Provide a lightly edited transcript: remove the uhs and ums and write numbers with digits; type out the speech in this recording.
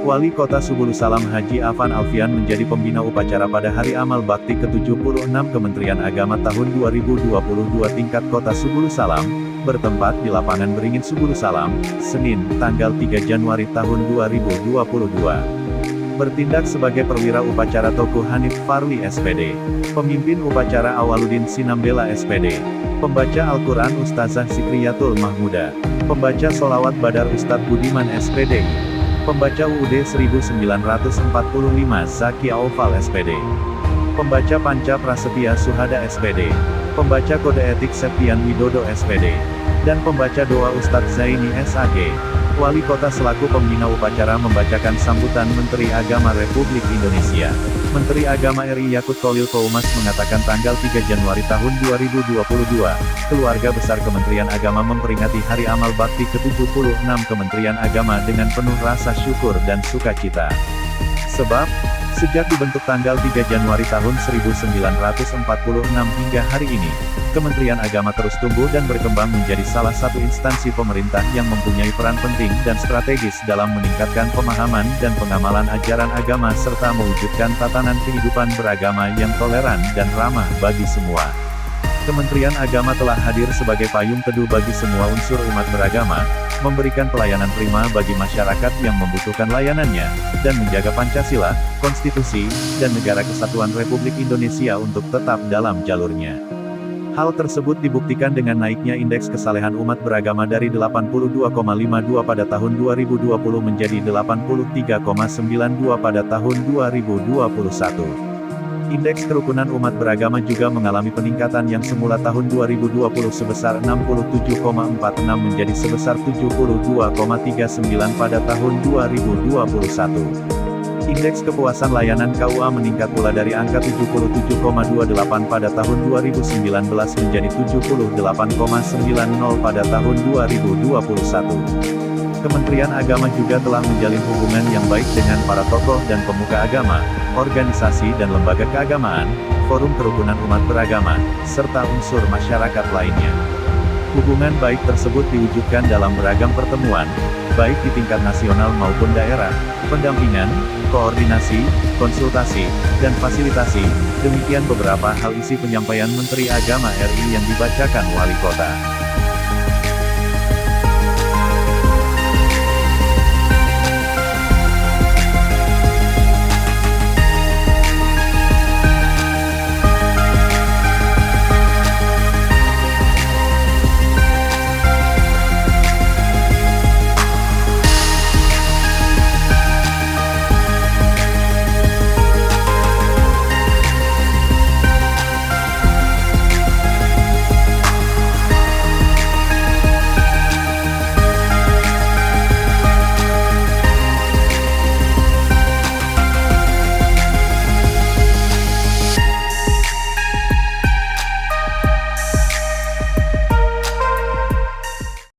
Wali Kota Subulu Salam Haji Afan Alfian menjadi pembina upacara pada Hari Amal Bakti ke-76 Kementerian Agama tahun 2022 tingkat Kota Subulu Salam, bertempat di Lapangan Beringin Subulu Salam, Senin, tanggal 3 Januari tahun 2022. Bertindak sebagai perwira upacara Tokoh Hanif Farli SPD. Pemimpin upacara Awaludin Sinambela SPD. Pembaca Al-Quran Ustazah Zikriyatul Mahmuda. Pembaca Sholawat Badar Ustadz Budiman SPD. Pembaca UUD 1945 Zaki Aufal SPD. Pembaca Panca Prasetya Suhada SPD. Pembaca Kode Etik Septian Widodo SPD. Dan pembaca doa Ustadz Zaini SAG. Wali Kota selaku pembina upacara membacakan sambutan Menteri Agama Republik Indonesia. Menteri Agama RI Yakut Khalil Qoumas mengatakan tanggal 3 Januari tahun 2022, keluarga besar Kementerian Agama memperingati Hari Amal Bakti ke-76 Kementerian Agama dengan penuh rasa syukur dan sukacita. Sebab, sejak dibentuk tanggal 3 Januari tahun 1946 hingga hari ini, Kementerian Agama terus tumbuh dan berkembang menjadi salah satu instansi pemerintah yang mempunyai peran penting dan strategis dalam meningkatkan pemahaman dan pengamalan ajaran agama serta mewujudkan tatanan kehidupan beragama yang toleran dan ramah bagi semua. Kementerian Agama telah hadir sebagai payung teduh bagi semua unsur umat beragama, memberikan pelayanan prima bagi masyarakat yang membutuhkan layanannya, dan menjaga Pancasila, Konstitusi, dan Negara Kesatuan Republik Indonesia untuk tetap dalam jalurnya. Hal tersebut dibuktikan dengan naiknya indeks kesalehan umat beragama dari 82,52 pada tahun 2020 menjadi 83,92 pada tahun 2021. Indeks kerukunan umat beragama juga mengalami peningkatan yang semula tahun 2020 sebesar 67,46 menjadi sebesar 72,39 pada tahun 2021. Indeks kepuasan layanan KUA meningkat pula dari angka 77,28 pada tahun 2019 menjadi 78,90 pada tahun 2021. Kementerian Agama juga telah menjalin hubungan yang baik dengan para tokoh dan pemuka agama, organisasi dan lembaga keagamaan, forum kerukunan umat beragama, serta unsur masyarakat lainnya. Hubungan baik tersebut diwujudkan dalam beragam pertemuan, baik di tingkat nasional maupun daerah, pendampingan, koordinasi, konsultasi, dan fasilitasi. Demikian beberapa hal isi penyampaian Menteri Agama RI yang dibacakan Wali Kota.